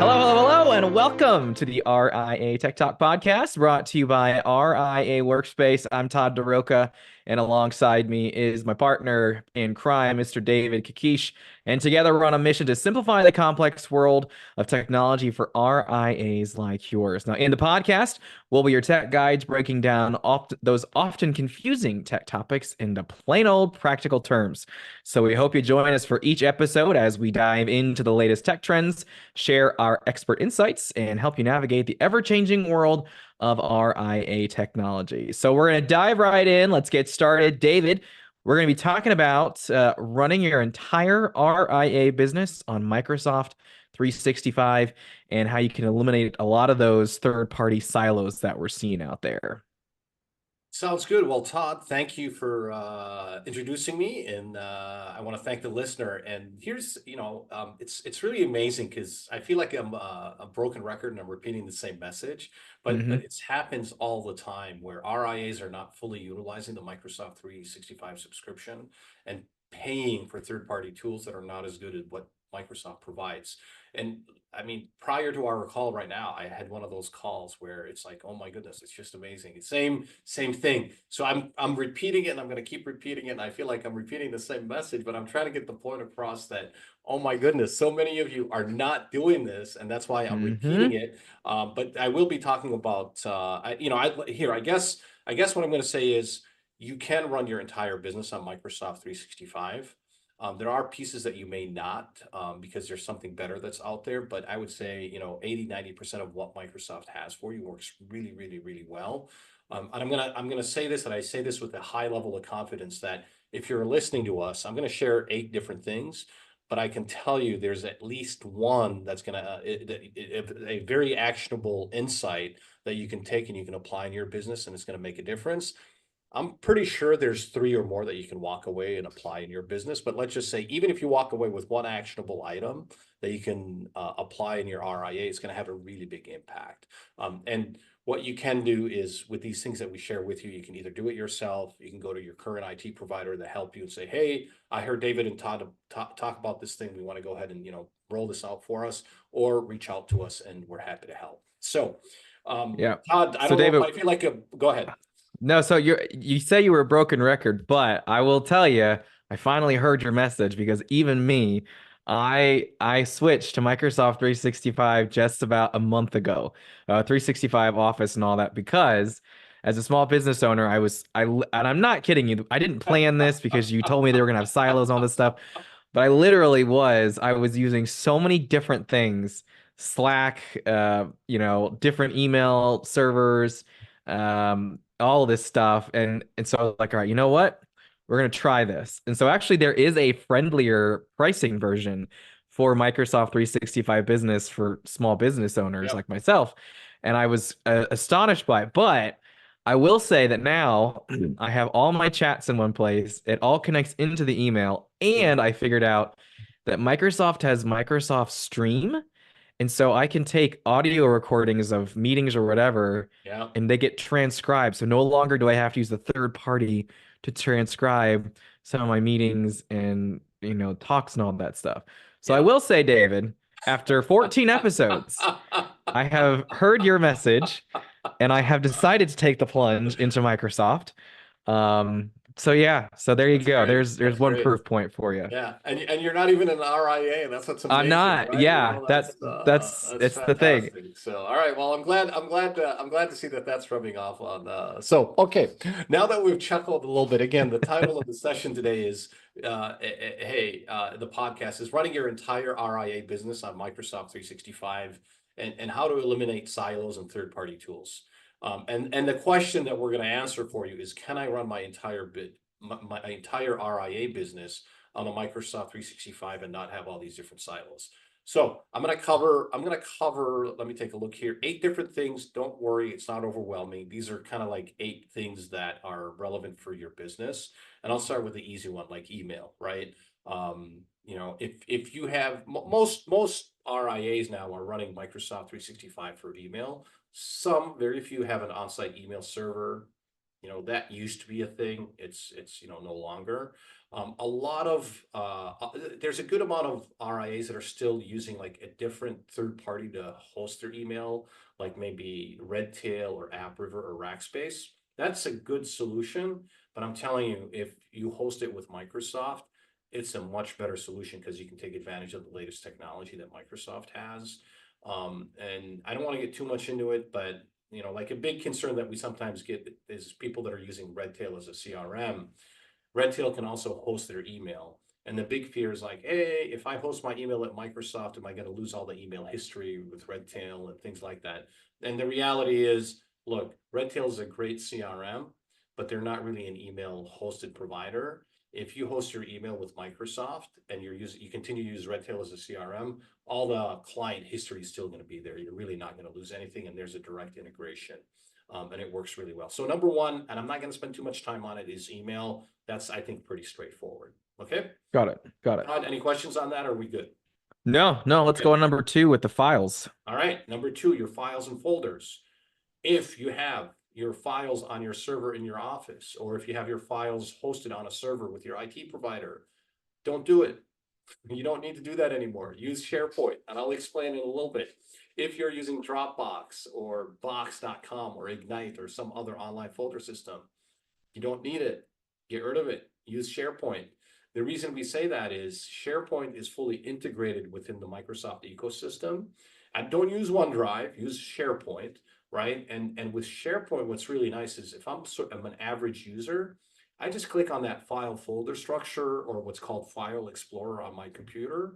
Hello, hello, hello, and welcome to the RIA Tech Talk podcast brought to you by RIA Workspace. I'm Todd DeRoca, and alongside me is my partner in crime, Mr. David Kakish. And together we're on a mission to simplify the complex world of technology for RIAs like yours. Now, in the podcast, we'll be your tech guides breaking down those often confusing tech topics into plain old practical terms. So we hope you join us for each episode as we dive into the latest tech trends, share our expert insights, and help you navigate the ever-changing world of RIA technology. So we're going to dive right in. Let's get started. David, we're going to be talking about running your entire RIA business on Microsoft 365 and how you can eliminate a lot of those third-party silos that we're seeing out there. Sounds good. Well, Todd, thank you for introducing me, and I want to thank the listener. And here's, it's really amazing because I feel like I'm a broken record and I'm repeating the same message, but Mm-hmm. it happens all the time where RIAs are not fully utilizing the Microsoft 365 subscription and paying for third-party tools that are not as good as what Microsoft provides. And I mean, prior to our call right now, I had one of those calls where it's like, oh my goodness, it's just amazing. It's same thing. So I'm repeating it and I'm going to keep repeating it. And I feel like I'm repeating the same message, but I'm trying to get the point across that, oh my goodness, so many of you are not doing this. And that's why I'm repeating Mm-hmm. it. But I will be talking about, I guess what I'm going to say is you can run your entire business on Microsoft 365. There are pieces that you may not because there's something better that's out there. But I would say, 80–90% of what Microsoft has for you works really, really, really well. And I'm gonna say this, and I say this with a high level of confidence that if you're listening to us, I'm gonna share 8 different things, but I can tell you there's at least one that's gonna a very actionable insight that you can take and you can apply in your business, and it's gonna make a difference. I'm pretty sure there's 3 or more that you can walk away and apply in your business. But let's just say, even if you walk away with one actionable item that you can apply in your RIA, it's going to have a really big impact. And what you can do is with these things that we share with you, you can either do it yourself. You can go to your current IT provider to help you and say, hey, I heard David and Todd talk about this thing. We want to go ahead and, roll this out for us, or reach out to us and we're happy to help. So, Yeah. Todd, I So don't know if David, I feel like go ahead. no, so you say you were a broken record, but I will tell you, I finally heard your message because even me, I switched to Microsoft 365 just about a month ago, 365 Office and all that, because as a small business owner, and I'm not kidding you, I didn't plan this because you told me they were gonna have silos and all this stuff, but I was using so many different things, Slack, different email servers, all of this stuff. And so I was like, all right, you know what? We're gonna try this. And so actually there is a friendlier pricing version for Microsoft 365 Business for small business owners Yep. like myself. And I was astonished by it. But I will say that now I have all my chats in one place. It all connects into the email. And Mhm. I figured out that Microsoft has Microsoft Stream. And so I can take audio recordings of meetings or whatever, Yeah. and they get transcribed. So no longer do I have to use the third party to transcribe some of my meetings and, talks and all that stuff. So I Yeah. will say, David, after 14 episodes, I have heard your message and I have decided to take the plunge into Microsoft. So yeah, so there you That's go. great. There's That's one great. proof point for you. Yeah. And you're not even an RIA. That's what's I'm amazing, not. right? Yeah, that's That's it's the thing. fantastic. So, all right. Well, I'm glad to see that that's rubbing off on so okay. Now that we've chuckled a little bit, again, the title of the session today is the podcast is running your entire RIA business on Microsoft 365 and how to eliminate silos and third-party tools. And the question that we're going to answer for you is, can I run my entire RIA business on a Microsoft 365 and not have all these different silos? So I'm going to cover, let me take a look here, 8 different things. Don't worry, it's not overwhelming. These are kind of like 8 things that are relevant for your business. And I'll start with the easy one, like email, right? If you have most RIAs now are running Microsoft 365 for email. Some, very few, have an on-site email server. That used to be a thing. It's no longer. A lot of there's a good amount of RIAs that are still using like a different third party to host their email, like maybe Redtail or AppRiver or Rackspace. That's a good solution, but I'm telling you, if you host it with Microsoft, it's a much better solution because you can take advantage of the latest technology that Microsoft has. And I don't want to get too much into it, but like a big concern that we sometimes get is people that are using Redtail as a CRM. Redtail can also host their email. And the big fear is like, hey, if I host my email at Microsoft, am I going to lose all the email history with Redtail and things like that? And the reality is, look, Redtail is a great CRM, but they're not really an email hosted provider. If you host your email with Microsoft and you continue to use Redtail as a CRM, all the client history is still going to be there. You're really not going to lose anything, and there's a direct integration. And it works really well. So number one, and I'm not going to spend too much time on it, is email. That's, I think, pretty straightforward. Okay. Got it. Got it. Todd, any questions on that? Or are we good? No, no, let's go Okay. on number 2 with the files. All right. Number two, your files and folders. If you have your files on your server in your office, or if you have your files hosted on a server with your IT provider, don't do it. You don't need to do that anymore. Use SharePoint, and I'll explain in a little bit. If you're using Dropbox or Box.com or Ignite or some other online folder system, you don't need it. Get rid of it. Use SharePoint. The reason we say that is SharePoint is fully integrated within the Microsoft ecosystem. And don't use OneDrive, use SharePoint, right? And with SharePoint, what's really nice is if I'm an average user, I just click on that file folder structure or what's called File Explorer on my computer,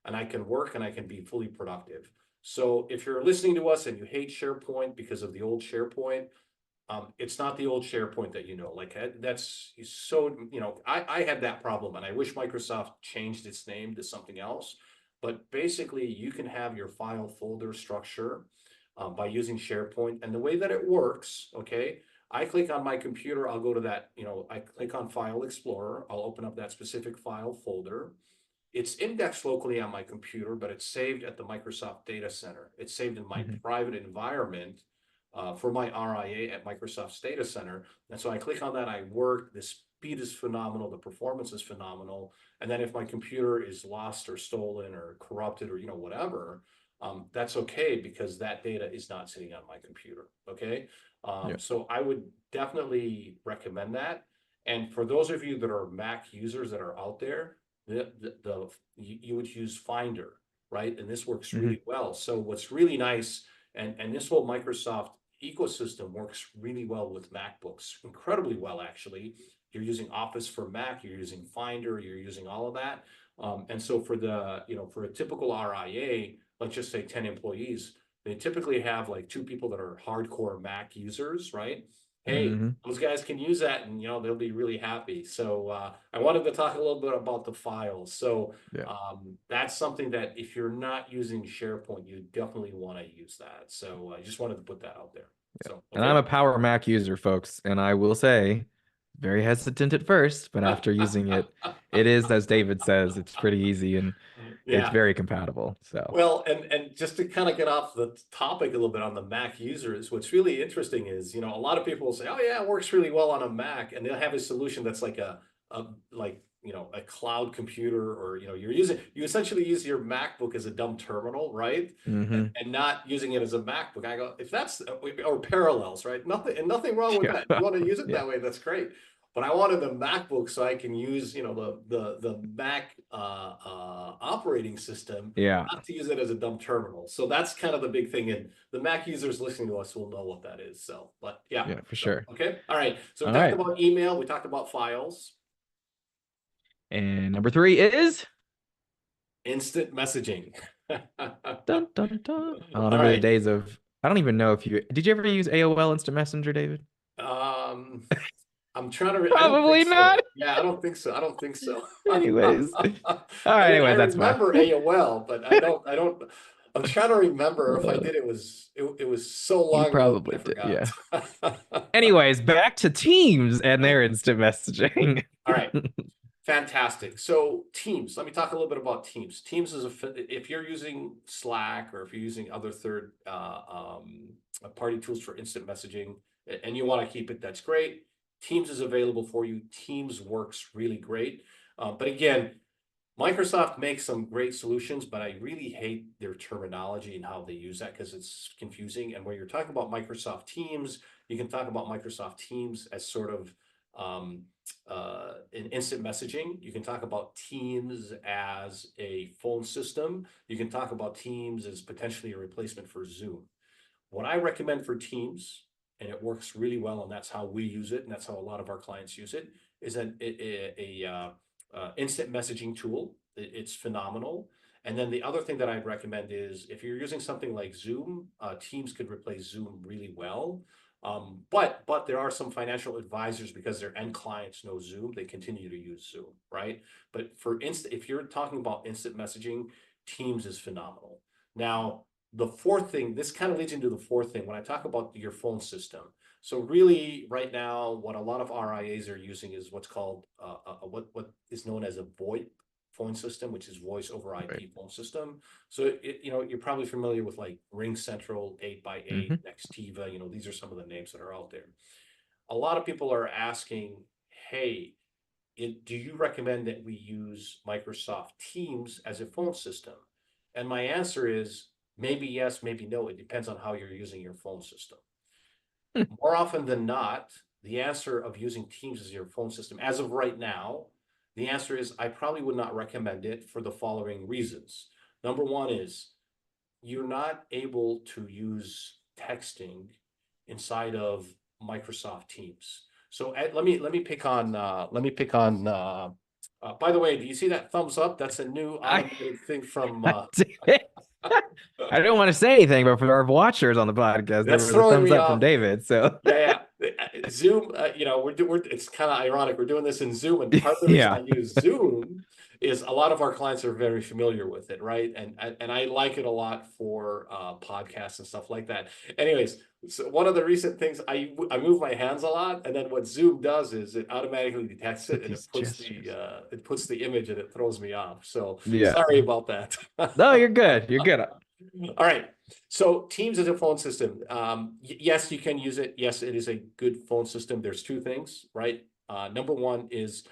and I can work and I can be fully productive. So if you're listening to us and you hate SharePoint because of the old SharePoint, it's not the old SharePoint that like that's so, I had that problem and I wish Microsoft changed its name to something else. But basically, you can have your file folder structure by using SharePoint. And the way that it works, okay, I click on my computer, I'll go to that, I click on File Explorer, I'll open up that specific file folder. It's indexed locally on my computer, but it's saved at the Microsoft Data Center. It's saved in my private environment for my RIA at Microsoft's data center. And so I click on that, I work, the speed is phenomenal, the performance is phenomenal. And then if my computer is lost or stolen or corrupted or, whatever, that's okay because that data is not sitting on my computer, okay? So I would definitely recommend that. And for those of you that are Mac users that are out there, you would use Finder, right? And this works really well. So what's really nice, and this whole Microsoft ecosystem works really well with MacBooks, incredibly well, actually. You're using Office for Mac, you're using Finder, you're using all of that. And so for for a typical RIA, let's just say 10 employees, they typically have like 2 people that are hardcore Mac users, right? Hey, those guys can use that and they'll be really happy. So I wanted to talk a little bit about the files. So that's something that if you're not using SharePoint, you definitely want to use that. So I just wanted to put that out there. So And I'm a Power Mac user, folks, and I will say, very hesitant at first, but after using it, it is, as David says, it's pretty easy and it's yeah. very compatible. So, Well, and just to kind of get off the topic a little bit on the Mac users, what's really interesting is, a lot of people will say, "Oh yeah, it works really well on a Mac," and they'll have a solution that's like a like a cloud computer, or you essentially use your MacBook as a dumb terminal, right? And not using it as a MacBook. I go, if that's or parallels, right? Nothing wrong with that. If you want to use it yeah, that way, that's great. But I wanted the MacBook so I can use, the Mac operating system, yeah, not to use it as a dumb terminal. So that's kind of the big thing, and the Mac users listening to us will know what that is. So, but yeah. yeah, for So sure. okay, all right. So we All talked right. about email. We talked about files. And number 3 is Instant messaging. dun dun dun. I All remember the right. days of, I don't even know if did you ever use AOL Instant Messenger, David? Um, I'm trying to. I don't think Probably not. so. Yeah, I don't think so. I don't think so. Anyways. All I right, mean, I anyways, that's fine. remember AOL, but I don't. I don't. I'm trying to remember if I did. It was so You long ago that probably I did, forgot. yeah. Anyways, back to Teams and their instant messaging. All right. Fantastic. So Teams, let me talk a little bit about Teams. Teams is if you're using Slack or if you're using other third party tools for instant messaging and you want to keep it, that's great. Teams is available for you. Teams works really great. But again, Microsoft makes some great solutions, but I really hate their terminology and how they use that because it's confusing. And when you're talking about Microsoft Teams, you can talk about Microsoft Teams as sort of um, in instant messaging. You can talk about Teams as a phone system. You can talk about Teams as potentially a replacement for Zoom. What I recommend for Teams, and it works really well, and that's how we use it, and that's how a lot of our clients use it, is a instant messaging tool. It's phenomenal. And then the other thing that I'd recommend is if you're using something like Zoom, Teams could replace Zoom really well. But there are some financial advisors because their end clients know Zoom, they continue to use Zoom, right? But if you're talking about instant messaging, Teams is phenomenal. Now, the fourth thing, this kind of leads into the fourth thing when I talk about your phone system. So really, right now, what a lot of RIAs are using is what's called what is known as a VoIP phone system, which is voice over Right. IP phone system. So you're probably familiar with like Ring Central, 8x8, Hmm. Nextiva. These are some of the names that are out there. A lot of people are asking, hey, do you recommend that we use Microsoft Teams as a phone system? And my answer is maybe yes, maybe no. It depends on how you're using your phone system. More often than not, the answer of using Teams as your phone system, as of right now, the answer is I probably would not recommend it for the following reasons. Number one is you're not able to use texting inside of Microsoft Teams. So let me pick on by the way, do you see that thumbs up? That's a new I, automated thing from I did. I don't want to say anything, but for our watchers on the podcast, there that's was a throwing thumbs me up from off. David. So Yeah, yeah. Zoom, it's kind of ironic. We're doing this in Zoom, and part of the reason yeah, I use Zoom is a lot of our clients are very familiar with it, right? And I like it a lot for podcasts and stuff like that. Anyways, so one of the recent things I move my hands a lot, and then what Zoom does is it automatically detects it with and it these puts the gestures. image and it throws me off. So Yeah. sorry about that. No, you're good. You're good. All right. So Teams is a phone system. Yes, you can use it. Yes, it is a good phone system. There's two things, right? Number one is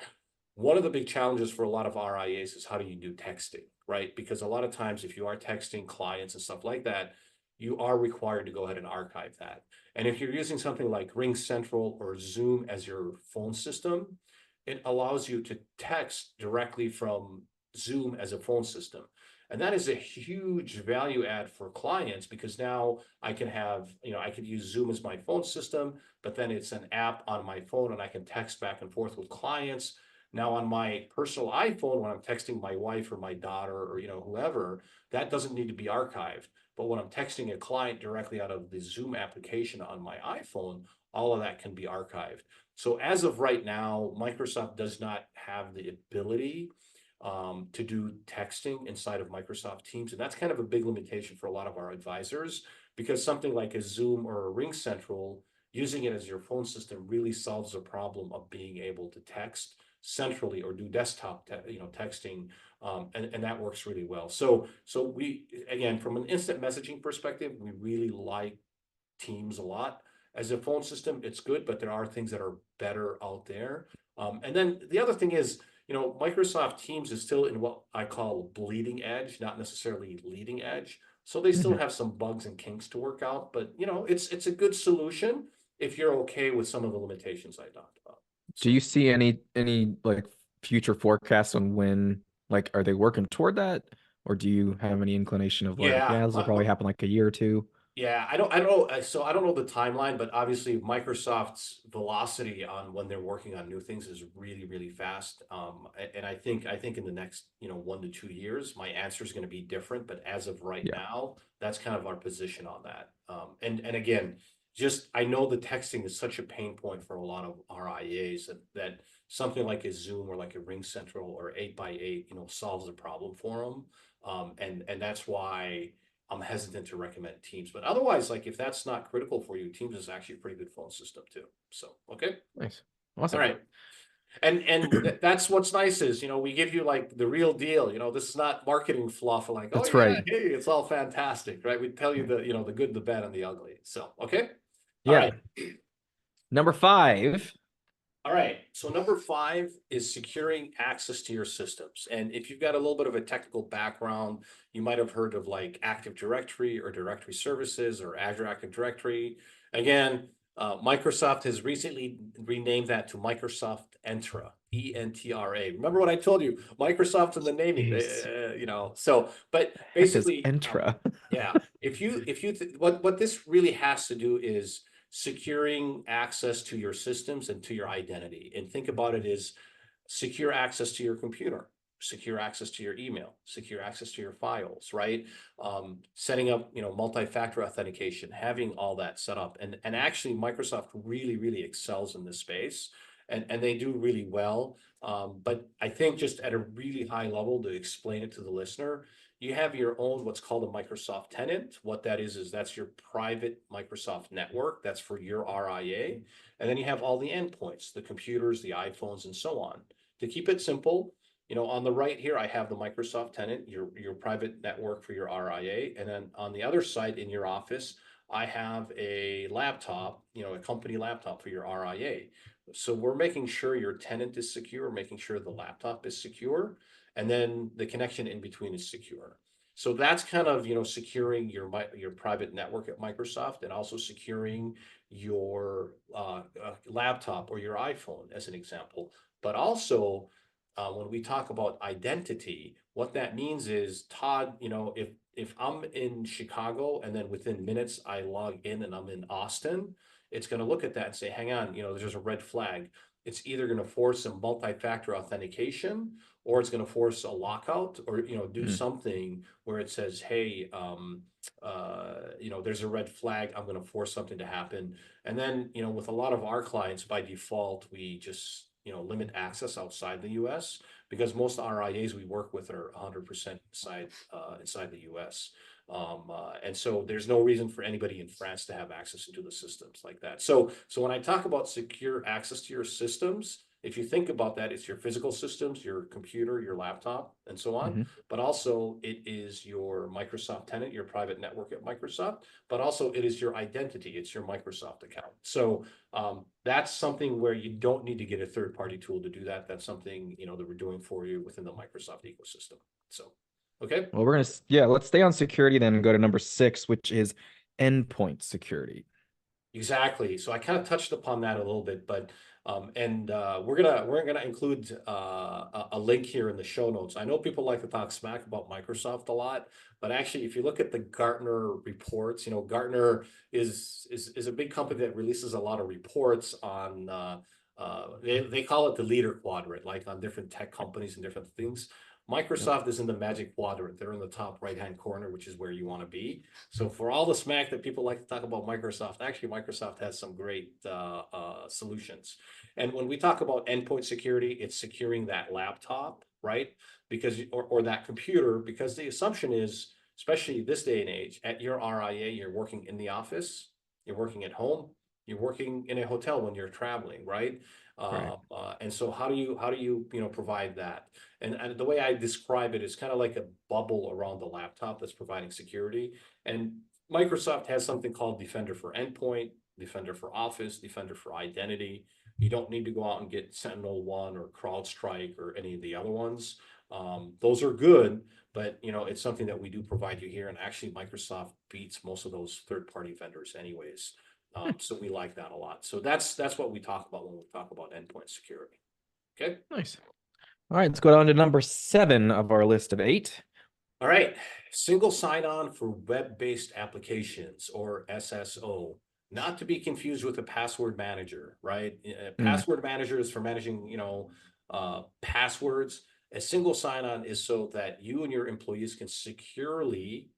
one of the big challenges for a lot of RIAs is how do you do texting, right? Because a lot of times if you are texting clients and stuff like that, you are required to go ahead and archive that. And if you're using something like Ring Central or Zoom as your phone system, it allows you to text directly from Zoom as a phone system. And that is a huge value add for clients because now I can have, I could use Zoom as my phone system, but then it's an app on my phone and I can text back and forth with clients. Now on my personal iPhone, when I'm texting my wife or my daughter or whoever, that doesn't need to be archived. But when I'm texting a client directly out of the Zoom application on my iPhone, all of that can be archived. So as of right now, Microsoft does not have the ability to do texting inside of Microsoft Teams. And that's kind of a big limitation for a lot of our advisors because something like a Zoom or a Ring Central, using it as your phone system really solves the problem of being able to text centrally or do desktop texting. And that works really well. So we, again, from an instant messaging perspective, we really like Teams a lot. As a phone system, it's good, but there are things that are better out there. And then the other thing is, Microsoft Teams is still in what I call bleeding edge, not necessarily leading edge. So they still Mhm. have some bugs and kinks to work out, but it's a good solution if you're okay with some of the limitations I talked about. Do So you see any like future forecasts on when like are they working toward that? Or do you have any inclination of like, yeah, yeah, this will probably happen like a year or two? yeah, I don't know. So I don't know the timeline, but obviously Microsoft's velocity on when they're working on new things is really, really fast. And I think in the next, 1 to 2 years, my answer is going to be different. But as of right Yeah. now, that's kind of our position on that. And again, just I know the texting is such a pain point for a lot of RIAs that something like a Zoom or like a Ring Central or 8x8, solves the problem for them. And that's why I'm hesitant to recommend Teams, but otherwise, like if that's not critical for you, Teams is actually a pretty good phone system too. So, okay. Nice. All Awesome. right. And that's what's nice is, we give you like the real deal. This is not marketing fluff like, oh That's yeah, right. hey, it's all fantastic, right? We tell you the good, the bad, and the ugly. So, okay. All Yeah. right. Number five. All right. So number 5 is securing access to your systems. And if you've got a little bit of a technical background, you might have heard of like Active Directory or Directory Services or Azure Active Directory. Again, Microsoft has recently renamed that to Microsoft Entra, Entra. Remember what I told you? Microsoft in the naming, Jeez. so, but Heck is basically, Entra? yeah, what this really has to do is securing access to your systems and to your identity. And think about it as secure access to your computer, secure access to your email, secure access to your files, right? Setting up, multi-factor authentication, having all that set up. And actually Microsoft really excels in this space. And they do really well. But I think just at a really high level to explain it to the listener, you have your own what's called a Microsoft tenant. What that is that's your private Microsoft network. That's for your RIA. And then you have all the endpoints, the computers, the iPhones, and so on. To keep it simple, on the right here, I have the Microsoft tenant, your private network for your RIA. And then on the other side in your office, I have a laptop, a company laptop for your RIA. So we're making sure your tenant is secure, making sure the laptop is secure, and then the connection in between is secure. So that's kind of, securing your private network at Microsoft, and also securing your laptop or your iPhone as an example. But also, when we talk about identity, what that means is, Todd, if I'm in Chicago and then within minutes I log in and I'm in Austin, it's going to look at that and say, hang on, there's a red flag. It's either going to force some multi-factor authentication, or it's going to force a lockout, or do Mm. something where it says, hey, there's a red flag. I'm going to force something to happen. And then, with a lot of our clients, by default, we just limit access outside the U.S. because most RIAs we work with are 100% inside the U.S. And so there's no reason for anybody in France to have access into the systems like that. So when I talk about secure access to your systems, if you think about that, it's your physical systems, your computer, your laptop, and so on. Hmm. But also it is your Microsoft tenant, your private network at Microsoft, but also it is your identity. It's your Microsoft account. So that's something where you don't need to get a third-party tool to do that. That's something, that we're doing for you within the Microsoft ecosystem. So, okay. Well, yeah, let's stay on security then and go to number 6, which is endpoint security. Exactly. So I kind of touched upon that a little bit, but we're gonna include a link here in the show notes. I know people like to talk smack about Microsoft a lot, but actually, if you look at the Gartner reports, Gartner is a big company that releases a lot of reports on. They call it the leader quadrant, like on different tech companies and different things. Yep. Microsoft is in the magic quadrant. They're in the top right-hand corner, which is where you want to be. So for all the smack that people like to talk about Microsoft, actually Microsoft has some great solutions. And when we talk about endpoint security, it's securing that laptop, right? Because or that computer, because the assumption is, especially this day and age, at your RIA, you're working in the office, you're working at home, you're working in a hotel when you're traveling, right? Right. And so how do you provide that? And the way I describe it is kind of like a bubble around the laptop that's providing security. And Microsoft has something called Defender for Endpoint, Defender for Office, Defender for Identity. You don't need to go out and get SentinelOne or CrowdStrike or any of the other ones. Those are good, but it's something that we do provide you here. And actually, Microsoft beats most of those third-party vendors, anyways. So we like that a lot. So that's what we talk about when we talk about endpoint security. Okay. Nice. All right, let's go down to number 7 of our list of 8. All right. Single sign-on for web-based applications, or SSO, not to be confused with a password manager, right? Mm. Password manager is for managing, passwords. A single sign-on is so that you and your employees can securely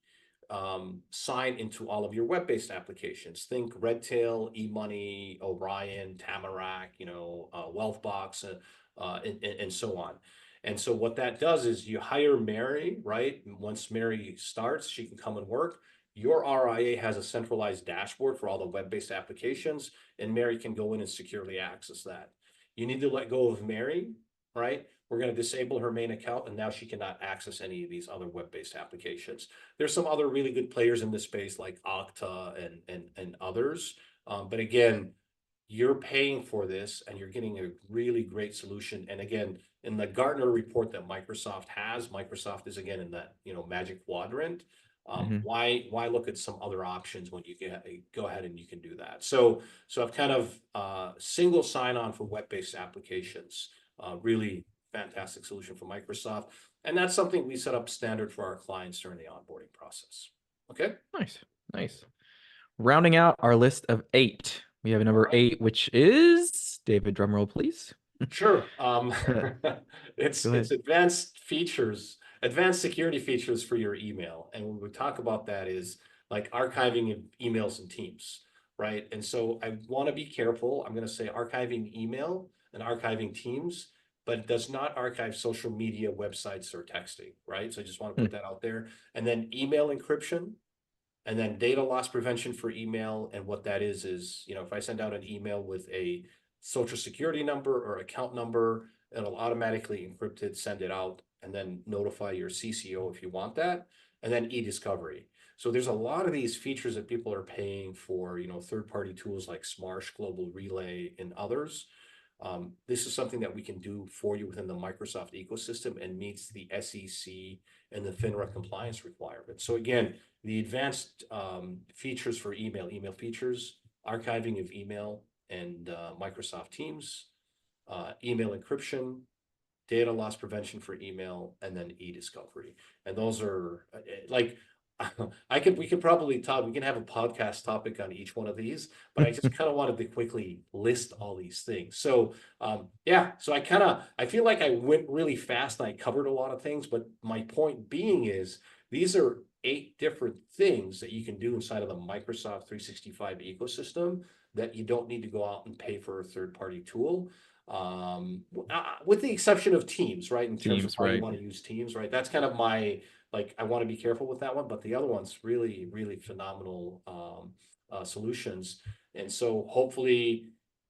sign into all of your web-based applications. Think Redtail, eMoney, Orion, Tamarack, Wealthbox, and so on. And so what that does is you hire Mary, right? Once Mary starts, she can come and work. Your RIA has a centralized dashboard for all the web-based applications, and Mary can go in and securely access that. You need to let go of Mary, right? We're going to disable her main account, and now she cannot access any of these other web-based applications. There's some other really good players in this space like Okta and others. But again, you're paying for this and you're getting a really great solution. And again, in the Gartner report that Microsoft has, Microsoft is again in that, magic quadrant. Hmm. Why look at some other options when you go ahead and you can do that? So I've kind of single sign-on for web-based applications, really fantastic solution for Microsoft. And that's something we set up standard for our clients during the onboarding process. Okay. Nice, nice. Rounding out our list of 8, we have a All number right. 8, which is David. Drumroll, please. Sure. Go It's ahead. advanced security features for your email. And when we talk about that is like archiving of emails and Teams, right? And so I want to be careful. I'm going to say archiving email and archiving Teams, but it does not archive social media, websites, or texting, right? So I just want to Hmm. put that out there. And then email encryption, and then data loss prevention for email. And what that is, if I send out an email with a social security number or account number, it'll automatically encrypt it, send it out, and then notify your CCO if you want that. And then e-discovery. So there's a lot of these features that people are paying for, third-party tools like Smarsh, Global Relay, and others. This is something that we can do for you within the Microsoft ecosystem and meets the SEC and the FINRA compliance requirements. So again, the advanced features for email features, archiving of email and Microsoft Teams, email encryption, data loss prevention for email, and then e-discovery. And those are like we could probably talk, we can have a podcast topic on each one of these, but I just kind of wanted to quickly list all these things. So yeah, so I feel like I went really fast and I covered a lot of things, but my point being is these are 8 different things that you can do inside of the Microsoft 365 ecosystem that you don't need to go out and pay for a third-party tool. With the exception of Teams, right? In terms of Teams, how you right? want to use Teams, right? That's kind of my, like, I want to be careful with that one, but the other one's really, really phenomenal solutions. And so hopefully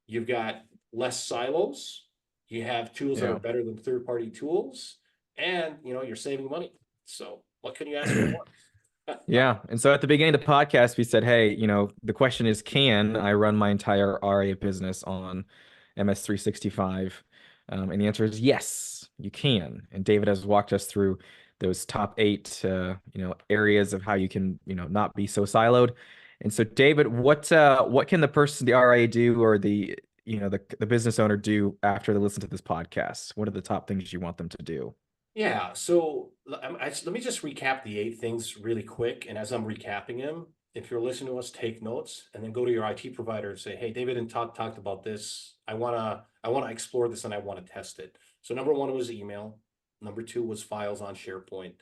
you've got less silos, you have tools that are Yeah. better than third-party tools, and you're saving money. So what can you ask for more? Yeah. And so at the beginning of the podcast, we said, hey, the question is, can I run my entire RA business on MS365? And the answer is yes, you can. And David has walked us through those top 8, areas of how you can, not be so siloed. And so, David, what can the person, the RA do, or the business owner do after they listen to this podcast? What are the top things you want them to do? Yeah, so let me just recap the 8 things really quick. And as I'm recapping them, if you're listening to us, take notes and then go to your IT provider and say, "Hey, David and Todd talked about this. I wanna explore this and I want to test it." So number 1 was email. Number 2 was files on SharePoint.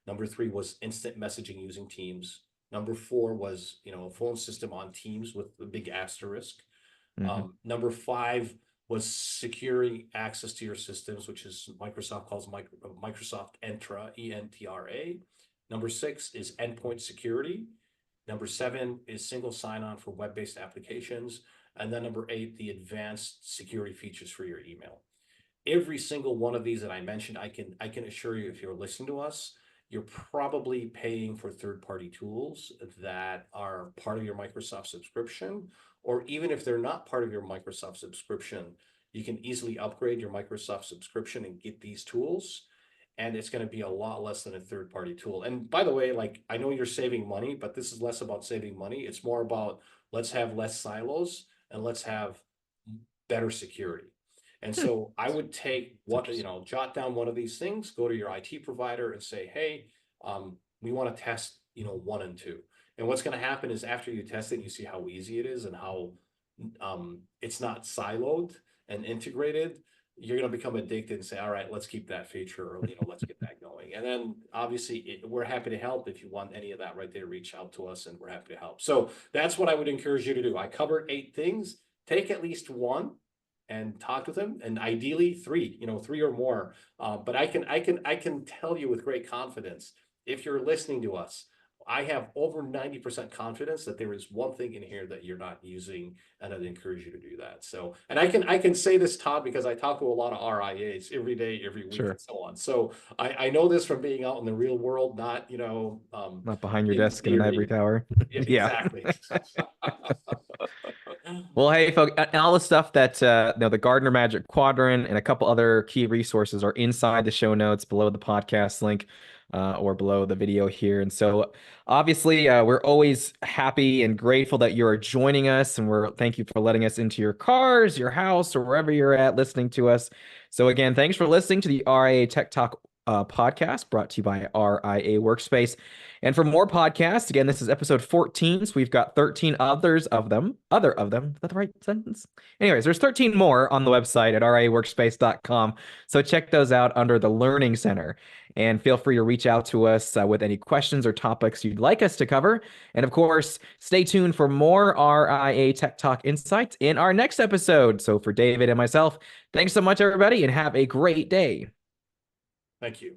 Number 3 was instant messaging using Teams. Number 4 was a phone system on Teams with a big asterisk. Hmm. Number 5 was securing access to your systems, which is Microsoft calls Microsoft Entra, ENTRA. Number 6 is endpoint security. Number 7 is single sign-on for web-based applications. And then number 8, the advanced security features for your email. Every single one of these that I mentioned, I can assure you, if you're listening to us, you're probably paying for third-party tools that are part of your Microsoft subscription, or even if they're not part of your Microsoft subscription, you can easily upgrade your Microsoft subscription and get these tools, and it's going to be a lot less than a third-party tool. And by the way, like, I know you're saving money, but this is less about saving money. It's more about let's have less silos and let's have better security. And Hmm. so I would take It's interesting. jot down one of these things, go to your IT provider and say, "Hey, we want to test, 1 and 2." And what's going to happen is after you test it, you see how easy it is and how it's not siloed and integrated. You're going to become addicted and say, "All right, let's keep that feature, or let's get that going." And then obviously we're happy to help. If you want any of that right there, reach out to us and we're happy to help. So that's what I would encourage you to do. I covered 8 things. Take at least one and talk with them, and ideally 3, 3 or more. But I can tell you with great confidence, if you're listening to us, I have over 90% confidence that there is one thing in here that you're not using, and I'd encourage you to do that. So, and I can say this, Todd, because I talk to a lot of RIAs every day, every week, and Sure. so on. So I know this from being out in the real world, not Not behind your in desk in an ivory theory. tower. Yeah, Yeah. exactly. Well, hey, folks, and all the stuff that the Gardner Magic Quadrant and a couple other key resources are inside the show notes below the podcast link, or below the video here. And so, obviously, we're always happy and grateful that you're joining us, and thank you for letting us into your cars, your house, or wherever you're at listening to us. So, again, thanks for listening to the RIA Tech Talk podcast, brought to you by RIA Workspace. And for more podcasts, again, this is episode 14. So we've got 13 other of them. Is that the right sentence? Anyways, there's 13 more on the website at riaworkspace.com. So check those out under the Learning Center. And feel free to reach out to us with any questions or topics you'd like us to cover. And of course, stay tuned for more RIA Tech Talk insights in our next episode. So for David and myself, thanks so much, everybody, and have a great day. Thank you.